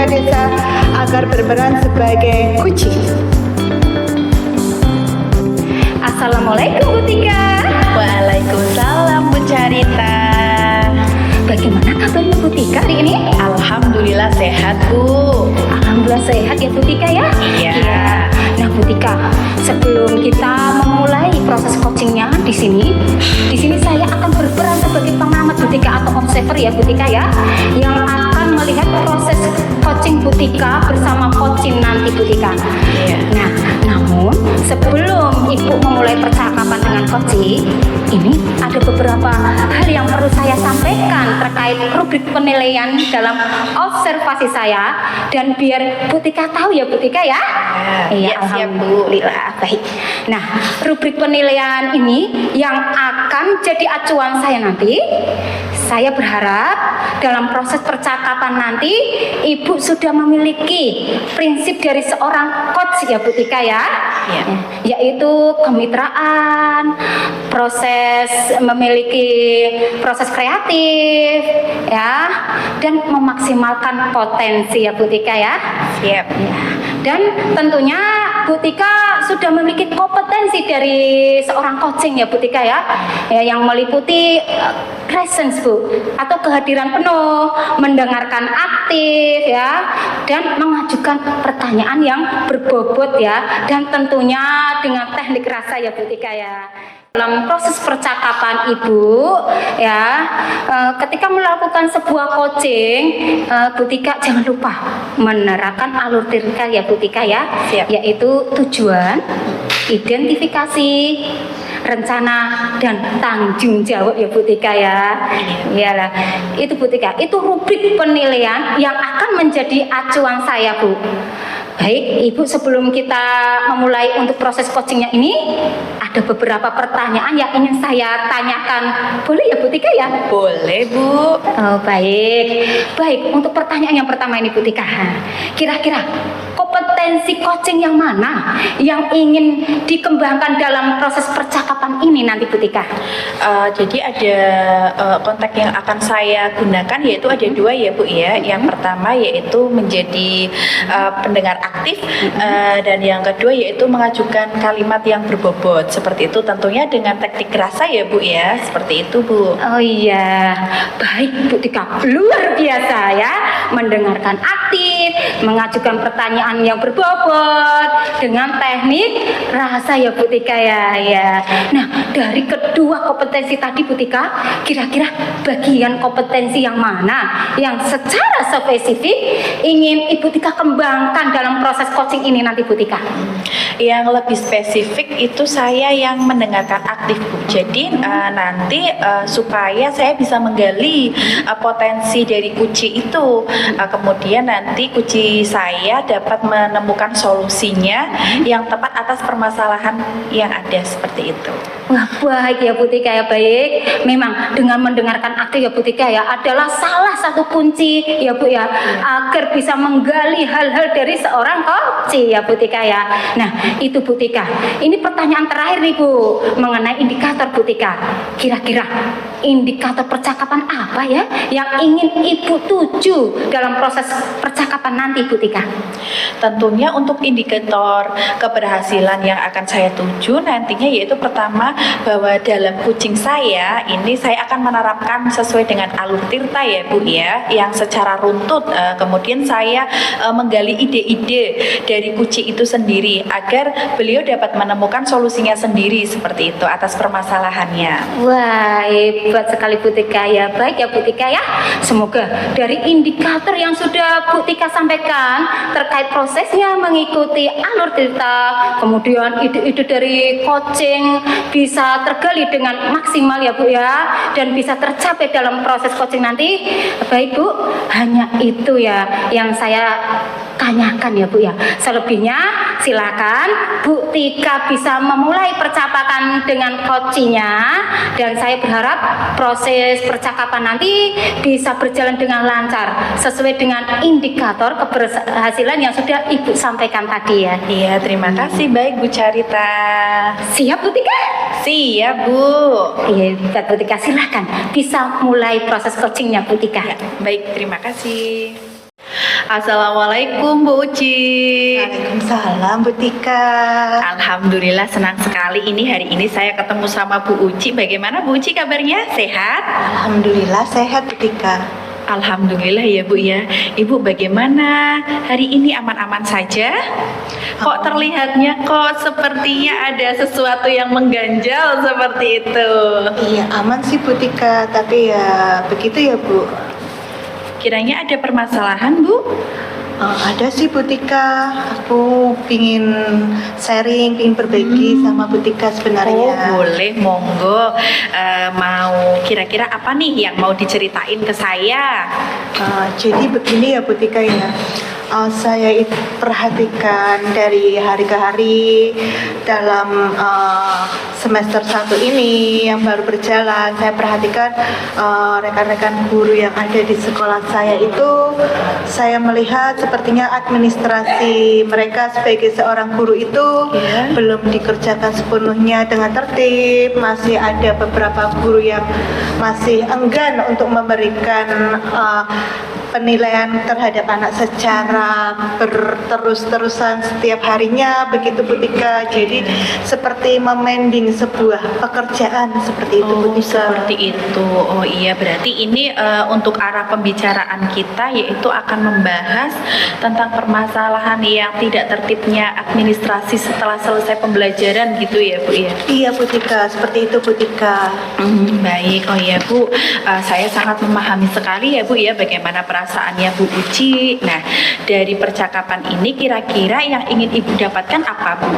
warga desa agar berperan sebagai kucing. Assalamualaikum Bu Tika. Waalaikumsalam Bu Carita. Bagaimana kabarnya Bu Tika hari ini? Alhamdulillah sehat Bu. Alhamdulillah sehat ya Bu Tika ya. Iya. Nah Bu Tika, sebelum kita memulai proses coachingnya di sini saya akan berperan sebagai pengamat Bu Tika atau observer ya Bu Tika ya, yang akan melihat proses coaching Bu Tika bersama coaching nanti Bu Tika. Iya. Nah, namun sebelum Ibu memulai percakapan dengan coaching, ini ada beberapa hal yang perlu saya sampaikan terkait rubrik penilaian dalam observasi saya, dan biar Bu Tika tahu ya Bu Tika ya. Iya, siap Bu. Alhamdulillah, baik. Nah, rubrik penilaian ini yang akan jadi acuan saya nanti. Saya berharap dalam proses percakapan nanti Ibu sudah memiliki prinsip dari seorang coach ya Bu Tika ya. Iya. Yaitu kemitraan, memiliki proses kreatif ya, dan memaksimalkan potensi ya Bu Tika ya. Siap. Dan tentunya Bu Tika sudah memiliki kompetensi dari seorang coaching ya Bu Tika ya, yang meliputi presence Bu, atau kehadiran penuh, mendengarkan aktif ya, dan mengajukan pertanyaan yang berbobot ya, dan tentunya dengan teknik rasa ya Bu Tika ya. Dalam proses percakapan Ibu ya, ketika melakukan sebuah coaching, Bu Tika jangan lupa menerapkan alur tirka ya Bu Tika ya. Siap. Yaitu tujuan, identifikasi, rencana, dan tanggung jawab ya Bu Tika ya. Iyalah, itu Bu Tika, itu rubrik penilaian yang akan menjadi acuan saya Bu. Baik, Ibu, sebelum kita memulai untuk proses coachingnya ini, ada beberapa pertanyaan yang ingin saya tanyakan. Boleh ya Bu Tika ya? Boleh Bu. Oh, baik, untuk pertanyaan yang pertama ini Bu Tika, kira-kira kompetensi coaching yang mana yang ingin dikembangkan dalam proses percakapan ini nanti Bu Tika? Jadi ada konteks yang akan saya gunakan, yaitu ada dua ya Bu ya. Yang pertama yaitu menjadi pendengar aktif, dan yang kedua yaitu mengajukan kalimat yang berbobot. Seperti itu, tentunya dengan teknik rasa ya Bu ya. Seperti itu Bu. Oh iya, baik Bu Tika, luar biasa ya, mendengarkan aktif, mengajukan pertanyaan yang berbobot dengan teknik rasa ya Bu Tika ya. Nah, dari kedua kompetensi tadi Bu Tika, kira-kira bagian kompetensi yang mana yang secara spesifik ingin Ibu Tika kembangkan dalam proses coaching ini nanti Bu Tika? Yang lebih spesifik itu saya yang mendengarkan aktif Bu. Jadi nanti supaya saya bisa menggali potensi dari kunci itu, kemudian nanti kunci saya dapat menemukan solusinya yang tepat atas permasalahan yang ada, seperti itu. Wah, baik ya Bu Tika ya, baik. Memang dengan mendengarkan aktif ya Bu Tika ya adalah salah satu kunci ya Bu ya, agar bisa menggali hal-hal dari seorang coach ya Bu Tika ya. Nah, itu Bu Tika. Ini pertanyaan terakhir nih Bu, mengenai indikator Bu Tika. Kira-kira indikator percakapan apa ya yang ingin Ibu tuju dalam proses percakapan nanti Bu Tika? Tentunya untuk indikator keberhasilan yang akan saya tuju nantinya yaitu pertama, bahwa dalam coaching saya ini saya akan menerapkan sesuai dengan alur tirta ya Bu ya, yang secara runtut, kemudian saya menggali ide-ide dari kunci itu sendiri agar beliau dapat menemukan solusinya sendiri, seperti itu atas permasalahannya. Wah, hebat sekali Bu Tika ya. Baik ya Bu Tika ya, semoga dari indikator yang sudah Bu Tika sampaikan terkait prosesnya mengikuti alur tirta, kemudian ide-ide dari coaching bisa tergali dengan maksimal ya Bu ya, dan bisa tercapai dalam proses coaching nanti. Baik Bu, hanya itu ya yang saya tanyakan ya Bu ya. Selebihnya silakan Bu Tika bisa memulai percakapan dengan coachingnya, dan saya berharap proses percakapan nanti bisa berjalan dengan lancar sesuai dengan indikator keberhasilan yang sudah Ibu sampaikan tadi ya. Iya, terima kasih. Baik Bu Carita. Siap Bu Tika? Siap Bu. Iya, Bu Tika, silahkan bisa mulai proses coachingnya Bu Tika. Ya, baik, terima kasih. Assalamualaikum Bu Uci. Waalaikumsalam Bu Tika. Alhamdulillah senang sekali hari ini saya ketemu sama Bu Uci. Bagaimana Bu Uci kabarnya? Sehat? Alhamdulillah sehat Bu Tika. Alhamdulillah ya Bu ya. Ibu bagaimana hari ini, aman-aman saja? Kok terlihatnya sepertinya ada sesuatu yang mengganjal seperti itu? Iya aman sih Bu Tika, tapi ya begitu ya Bu. Kiranya ada permasalahan Bu? Ada sih Bu Tika, aku pingin sharing, pingin berbagi sama Bu Tika sebenarnya. Oh boleh, monggo. Mau kira-kira apa nih yang mau diceritain ke saya? Jadi begini ya Bu Tika ya. Saya itu perhatikan dari hari ke hari dalam semester 1 ini yang baru berjalan, saya perhatikan rekan-rekan guru yang ada di sekolah saya itu, saya melihat sepertinya administrasi mereka sebagai seorang guru itu belum dikerjakan sepenuhnya dengan tertib. Masih ada beberapa guru yang masih enggan untuk memberikan penilaian terhadap anak secara berterus-terusan setiap harinya, begitu Bu Tika. Jadi seperti memending sebuah pekerjaan seperti itu Bu Tika. Seperti itu. Oh iya, berarti ini untuk arah pembicaraan kita yaitu akan membahas tentang permasalahan yang tidak tertibnya administrasi setelah selesai pembelajaran gitu ya Bu ya. Iya Bu Tika, seperti itu Bu Tika. Baik, oh ya Bu, saya sangat memahami sekali ya Bu ya bagaimana perasaannya Bu Uci. Nah, dari percakapan ini kira-kira yang ingin Ibu dapatkan apa Bu?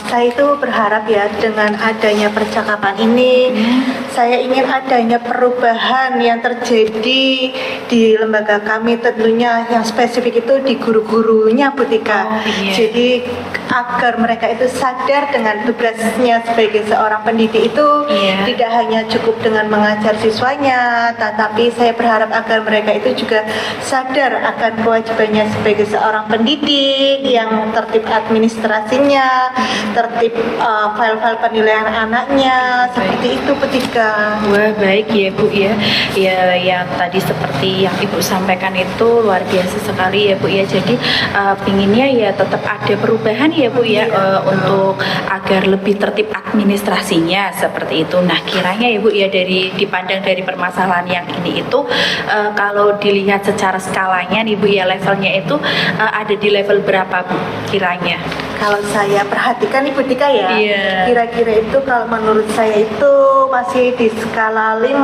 Saya itu berharap ya dengan adanya percakapan ini, saya ingin adanya perubahan yang terjadi di lembaga kami, tentunya yang spesifik itu di guru-gurunya Bu Tika. Jadi agar mereka itu sadar dengan tugasnya sebagai seorang pendidik itu tidak hanya cukup dengan mengajar siswanya, tetapi saya berharap agar mereka itu juga sadar akan kewajibannya sebagai seorang pendidik yang tertib administrasinya, tertib file-file penilaian anaknya, seperti itu Bu Tika. Wah baik ya Bu ya. Ya yang tadi seperti yang Ibu sampaikan itu luar biasa sekali ya Bu ya. Jadi pinginnya ya tetap ada perubahan ya Bu ya, untuk agar lebih tertib administrasinya seperti itu. Nah kiranya ya Bu ya, dari dipandang dari permasalahan yang ini itu kalau dilihat secara skalanya nih Bu ya, levelnya itu ada di level berapa Bu kiranya? Kalau saya perhatikan Ibu Tika ya, kira-kira itu kalau menurut saya itu masih di skala 5,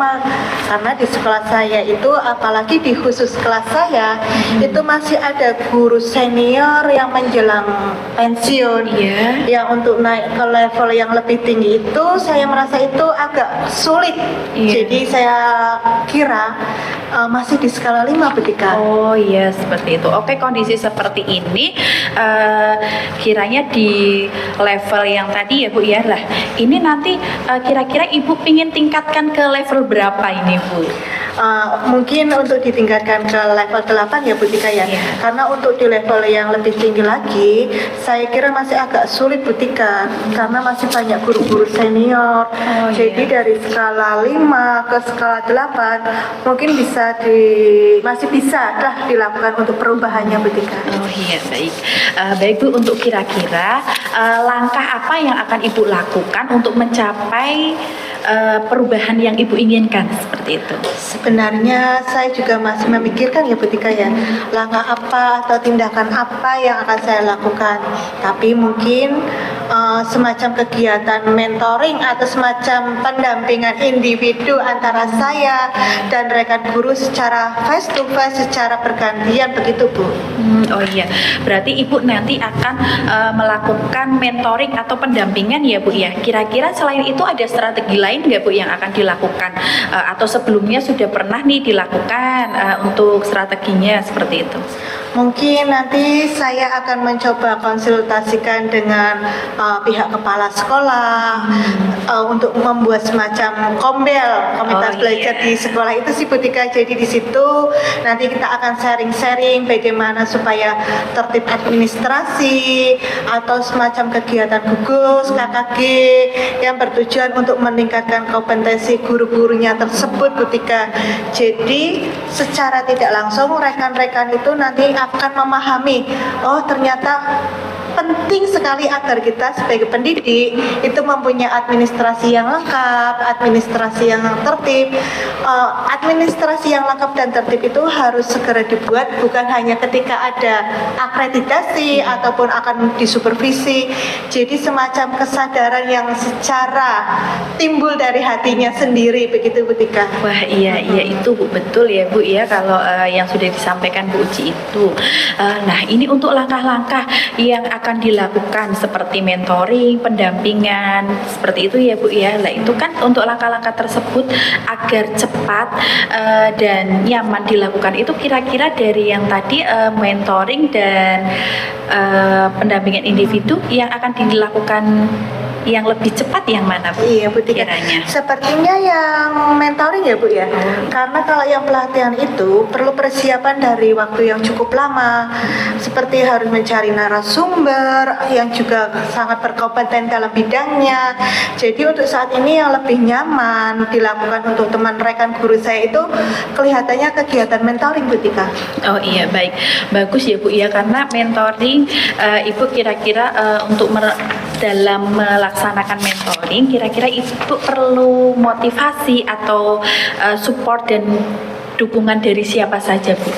karena di sekolah saya itu, apalagi di khusus kelas saya, itu masih ada guru senior yang menjelang pensiun, yang untuk naik ke level yang lebih tinggi itu saya merasa itu agak sulit. Jadi saya kira masih di skala 5 Bu Tika. Oh iya seperti itu. Oke, kondisi seperti ini kiranya di level yang tadi ya Bu ya lah. Ini nanti kira-kira Ibu pingin tingkatkan ke level berapa ini Bu? Mungkin untuk ditingkatkan ke level 8 ya Bu Tika ya. Karena untuk di level yang lebih tinggi lagi saya kira masih agak sulit Bu Tika, karena masih banyak guru-guru senior. Jadi dari skala 5 ke skala 8 mungkin masih bisa lah dilakukan untuk perubahannya Bu Tika. Oh iya baik. Baik Bu, untuk kira-kira langkah apa yang akan Ibu lakukan untuk mencapai perubahan yang Ibu inginkan seperti itu? Sebenarnya saya juga masih memikirkan ya Bu Tika ya, langkah apa atau tindakan apa yang akan saya lakukan. Tapi mungkin semacam kegiatan mentoring atau semacam pendampingan individu antara saya dan rekan guru secara face to face, secara bergantian, begitu Bu. Oh iya, berarti Ibu nanti akan melakukan mentoring atau pendampingan ya Bu ya. Kira-kira selain itu ada strategi lain nggak Bu yang akan dilakukan, atau sebelumnya sudah pernah nih dilakukan untuk strateginya seperti itu? Mungkin nanti saya akan mencoba konsultasikan dengan pihak kepala sekolah untuk membuat semacam komunitas belajar di sekolah itu sih Bu Tika. Jadi di situ nanti kita akan sharing-sharing bagaimana supaya tertib administrasi atau semacam kegiatan gugus KKG yang bertujuan untuk meningkatkan kompetensi guru-gurunya tersebut Bu Tika. Jadi secara tidak langsung rekan-rekan itu nanti akan memahami, oh ternyata penting sekali agar kita sebagai pendidik itu mempunyai administrasi yang lengkap, administrasi yang tertib. Administrasi yang lengkap dan tertib itu harus segera dibuat, bukan hanya ketika ada akreditasi ataupun akan disupervisi. Jadi semacam kesadaran yang secara timbul dari hatinya sendiri, begitu Bu Tika. Wah iya itu Bu, betul ya Bu ya, kalau yang sudah disampaikan Bu Uci itu. Nah ini untuk langkah-langkah yang akan dilakukan seperti mentoring, pendampingan, seperti itu ya Bu ya. Nah itu kan untuk langkah-langkah tersebut agar cepat dan nyaman dilakukan itu kira-kira dari yang tadi mentoring dan pendampingan individu yang akan dilakukan yang lebih cepat yang mana Bu? Iya Bu Tika. Kiranya. Sepertinya yang mentoring ya Bu ya. Karena kalau yang pelatihan itu perlu persiapan dari waktu yang cukup lama. Seperti harus mencari narasumber yang juga sangat berkompeten dalam bidangnya. Jadi untuk saat ini yang lebih nyaman dilakukan untuk teman rekan guru saya itu kelihatannya kegiatan mentoring Bu Tika. Oh iya baik, bagus ya Bu ya, karena mentoring Ibu kira-kira untuk dalam melaksanakan mentoring kira-kira Ibu perlu motivasi atau support dan dukungan dari siapa saja Bu?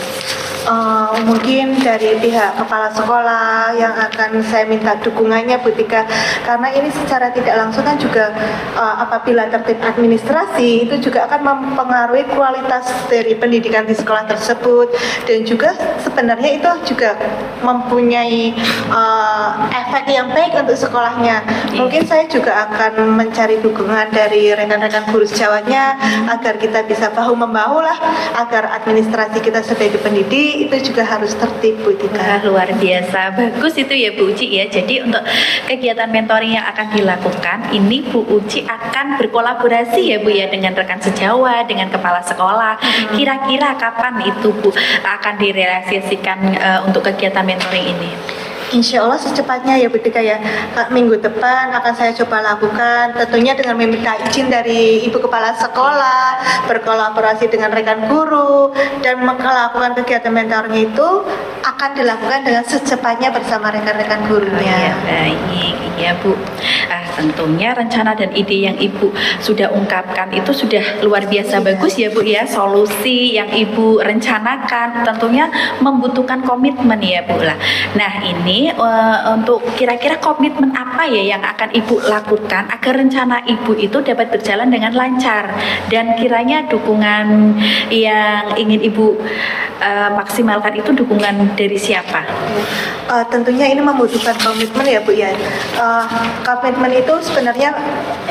Mungkin dari pihak kepala sekolah yang akan saya minta dukungannya Bu Tika, karena ini secara tidak langsung kan juga apabila tertib administrasi itu juga akan mempengaruhi kualitas dari pendidikan di sekolah tersebut, dan juga sebenarnya itu juga mempunyai efek yang baik untuk sekolahnya. Mungkin saya juga akan mencari dukungan dari rekan-rekan guru sejawatnya agar kita bisa bahu-membahu lah, agar administrasi kita sebagai pendidik itu juga harus tertib Bu Tika. Wah, luar biasa, bagus itu ya Bu Uci ya. Jadi untuk kegiatan mentoring yang akan dilakukan ini Bu Uci akan berkolaborasi ya Bu ya dengan rekan sejawat, dengan kepala sekolah. Kira-kira kapan itu Bu akan direalisasikan untuk kegiatan mentoring ini? Insya Allah secepatnya ya Bu Tika ya. Minggu depan akan saya coba lakukan, tentunya dengan meminta izin dari Ibu Kepala Sekolah, berkolaborasi dengan rekan guru, dan melakukan kegiatan mentoring itu akan dilakukan dengan secepatnya bersama rekan-rekan gurunya. Ya, baik, iya Bu. Tentunya rencana dan ide yang Ibu sudah ungkapkan itu sudah luar biasa bagus ya Bu ya. Solusi yang Ibu rencanakan tentunya membutuhkan komitmen ya Bu lah. Nah ini untuk kira-kira komitmen apa ya yang akan Ibu lakukan agar rencana Ibu itu dapat berjalan dengan lancar, dan kiranya dukungan yang ingin Ibu maksimalkan itu dukungan dari siapa? Tentunya ini membutuhkan komitmen ya Bu ya. Komitmen itu sebenarnya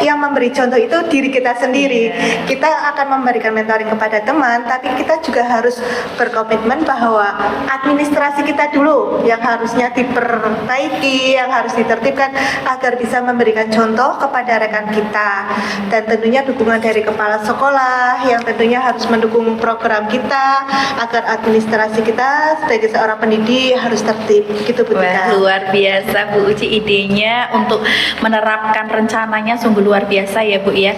yang memberi contoh itu diri kita sendiri. Kita akan memberikan mentoring kepada teman, tapi kita juga harus berkomitmen bahwa administrasi kita dulu yang harusnya diperbaiki, yang harus ditertibkan agar bisa memberikan contoh kepada rekan kita. Dan tentunya dukungan dari kepala sekolah yang tentunya harus mendukung program kita agar administrasi kita sebagai seorang pendidik harus tertib. Gitu Bu Tika. Wah, luar biasa Bu Uci idenya untuk menerapkan rencananya sungguh luar biasa ya Bu ya.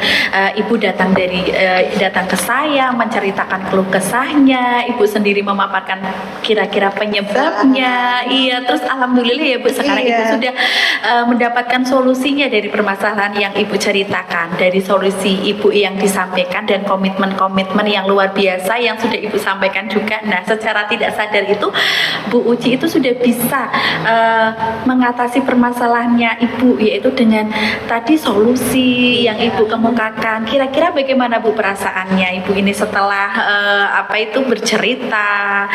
Ibu datang ke saya menceritakan keluh kesahnya, Ibu sendiri memaparkan kira-kira penyebabnya. Iya, terus alhamdulillah ya Bu sekarang Ibu sudah mendapatkan solusinya dari permasalahan yang Ibu ceritakan, dari solusi Ibu yang disampaikan dan komitmen-komitmen yang luar biasa yang sudah Ibu sampaikan juga. Nah, secara tidak sadar itu Bu Uci itu sudah bisa mengatasi permasalahannya Ibu, yaitu dengan tadi solusi yang Ibu kemukakan. Kira-kira bagaimana Bu perasaannya Ibu ini setelah bercerita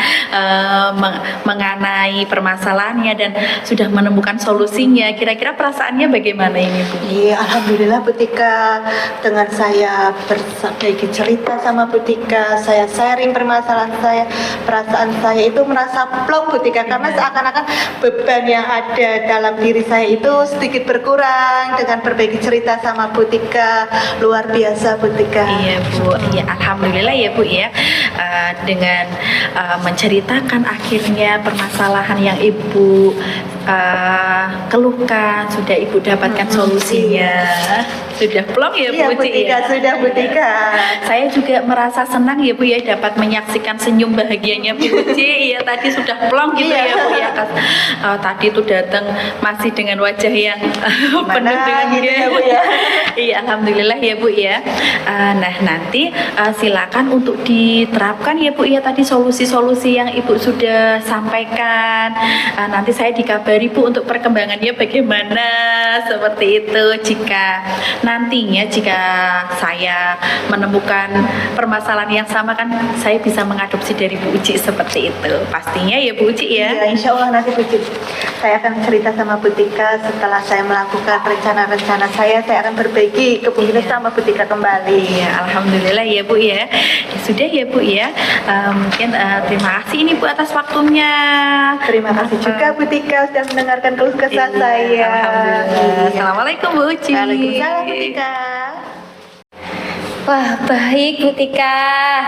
mengenai permasalahannya dan sudah menemukan solusinya? Kira-kira perasaannya bagaimana ini Bu? Iya, alhamdulillah Bu Tika, dengan saya berbagi cerita sama Bu Tika, saya sharing permasalahan saya, perasaan saya itu merasa plong Bu Tika, karena seakan-akan beban yang ada dalam diri saya itu sedikit berkurang dengan berbagi cerita sama Bu Tika. Luar biasa Bu Tika. Iya Bu, ya alhamdulillah ya Bu ya. Dengan menceritakan akhirnya permasalahan yang Ibu keluhkan, sudah Ibu dapatkan solusinya. Sudah plong ya Bu, Iya Bu Tika, ya? sudah Bu Tika. Saya juga merasa senang ya Bu ya, dapat menyaksikan senyum bahagianya Bu Uci. Iya, tadi sudah plong gitu Iya. ya Bu ya. Tadi itu datang masih dengan wajah yang penuh dengan gitu ya Bu ya. Iya, alhamdulillah ya Bu ya. Nah, nanti silakan untuk diterapkan ya Bu ya, tadi solusi-solusi yang Ibu sudah sampaikan. Nanti saya dikabari Bu untuk perkembangannya bagaimana, seperti itu. Jika saya menemukan permasalahan yang sama, kan saya bisa mengadopsi dari Bu Uci seperti itu. Pastinya ya Bu Uci ya. Iya, insya Allah nanti Bu Tika, saya akan cerita sama Bu Tika setelah saya melakukan rencana-rencana saya akan berbagi ke Bu Tika sama Bu Tika kembali. Iya, alhamdulillah ya Bu ya. Sudah ya Bu ya. Mungkin terima kasih ini Bu atas waktunya. Terima kasih juga Bu Tika sudah mendengarkan keluh kesah saya. Alhamdulillah. Assalamualaikum Bu Uci. Waalaikumsalam Bu Tika. Wah, baik Bu Tika.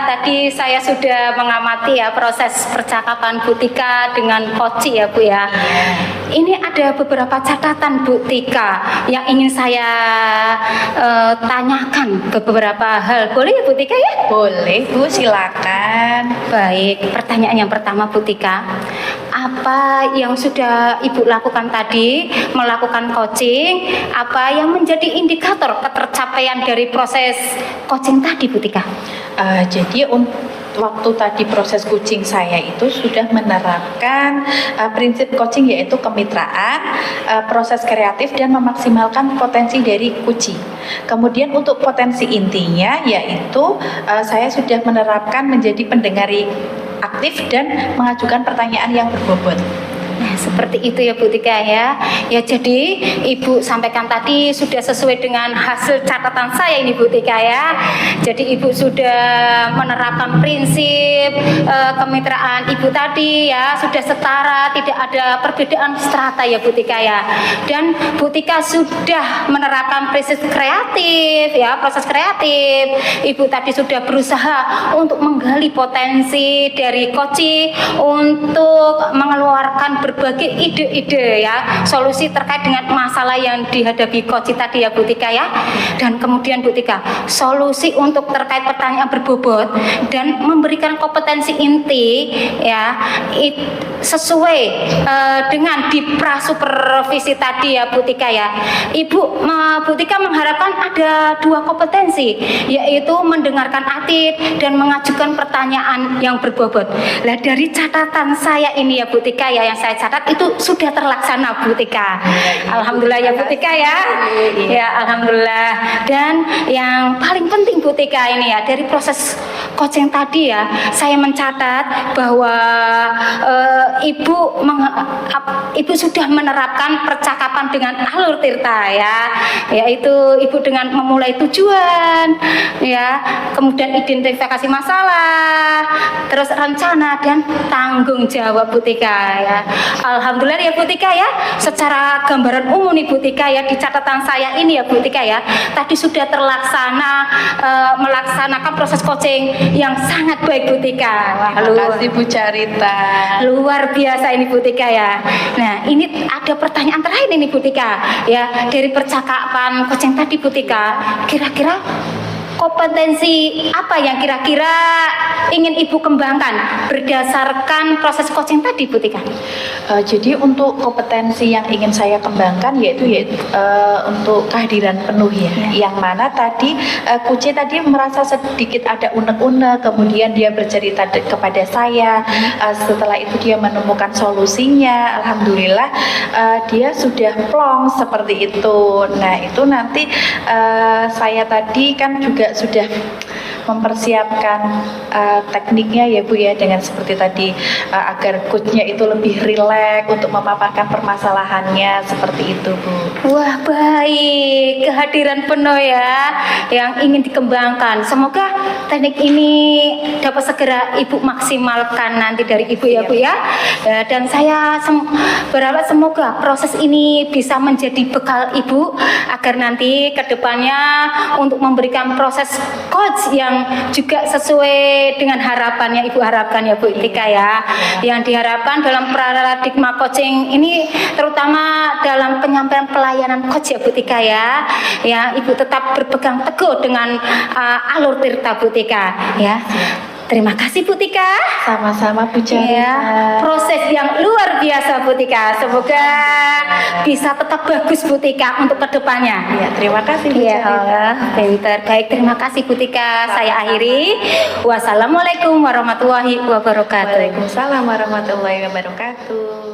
Tadi saya sudah mengamati ya proses percakapan Bu Tika dengan Koci ya Bu ya. Ini ada beberapa catatan Bu Tika yang ingin saya tanyakan beberapa hal. Boleh ya Bu Tika ya? Boleh Bu, silakan. Baik, pertanyaan yang pertama Bu Tika. Apa yang sudah Ibu lakukan tadi, melakukan coaching, apa yang menjadi indikator ketercapaian dari proses coaching tadi Bu Tika? Jadi waktu tadi proses coaching saya itu sudah menerapkan prinsip coaching, yaitu kemitraan, proses kreatif, dan memaksimalkan potensi dari coaching. Kemudian untuk potensi intinya yaitu saya sudah menerapkan menjadi pendengar aktif dan mengajukan pertanyaan yang berbobot. Nah, seperti itu ya Bu Tika ya. Ya, jadi Ibu sampaikan tadi sudah sesuai dengan hasil catatan saya ini Bu Tika ya. Jadi Ibu sudah menerapkan prinsip kemitraan Ibu tadi ya, sudah setara, tidak ada perbedaan strata ya Bu Tika ya. Dan Bu Tika sudah menerapkan prinsip kreatif ya, proses kreatif. Ibu tadi sudah berusaha untuk menggali potensi dari coaching untuk mengeluarkan berbagai ide-ide ya, solusi terkait dengan masalah yang dihadapi coaching tadi ya Bu Tika ya. Dan kemudian Bu Tika, solusi untuk terkait pertanyaan berbobot dan memberikan kompetensi inti ya, sesuai dengan di prasupervisi tadi ya Bu Tika ya. Bu Tika mengharapkan ada dua kompetensi, yaitu mendengarkan aktif dan mengajukan pertanyaan yang berbobot. Nah, dari catatan saya ini ya Bu Tika ya, yang saya catat itu sudah terlaksana Bu Tika. Alhamdulillah ya Bu Tika ya. Ya, alhamdulillah. Dan yang paling penting Bu Tika ini ya, dari proses coaching tadi ya, saya mencatat bahwa Ibu sudah menerapkan percakapan dengan alur tirta ya, yaitu Ibu dengan memulai tujuan ya, kemudian identifikasi masalah, terus rencana dan tanggung jawab Bu Tika ya. Alhamdulillah ya Bu Tika ya, secara gambaran umum nih Bu Tika ya, di catatan saya ini ya Bu Tika ya, tadi sudah terlaksana melaksanakan proses coaching yang sangat baik Bu Tika. Wah, Terima kasih Bu Carita. luar biasa ini Bu Tika ya. Nah, ini ada pertanyaan terakhir ini Bu Tika ya, dari percakapan coaching tadi Bu Tika, kira-kira kompetensi apa yang kira-kira ingin Ibu kembangkan berdasarkan proses coaching tadi, Bu Tika? Jadi untuk kompetensi yang ingin saya kembangkan yaitu untuk kehadiran penuh ya. Yang mana tadi Kuci tadi merasa sedikit ada unek-unek, kemudian dia bercerita kepada saya. Setelah itu dia menemukan solusinya. Alhamdulillah dia sudah plong seperti itu. Nah itu nanti saya tadi kan juga sudah mempersiapkan tekniknya ya Bu ya, dengan seperti tadi agar coachnya itu lebih rileks untuk memaparkan permasalahannya seperti itu Bu. Wah, baik, kehadiran penuh ya yang ingin dikembangkan. Semoga teknik ini dapat segera Ibu maksimalkan nanti dari Ibu ya Bu ya. Dan saya berharap semoga proses ini bisa menjadi bekal Ibu agar nanti ke depannya untuk memberikan proses coach yang juga sesuai dengan harapannya Ibu harapkan ya Bu Tika ya. Yang diharapkan dalam paradigma coaching ini terutama dalam penyampaian pelayanan coach ya Bu Tika ya. Ya, Ibu tetap berpegang teguh dengan alur tirta Bu Tika ya. Terima kasih Bu Tika. Sama-sama Bu Jarina. Ya, proses yang luar biasa Bu Tika. Semoga bisa tetap bagus Bu Tika untuk kedepannya. Ya, terima kasih Bu Ya, Jarina. pinter. Baik, terima kasih Bu Tika. Saya akhiri. Wassalamualaikum warahmatullahi wabarakatuh. Waalaikumsalam warahmatullahi wabarakatuh.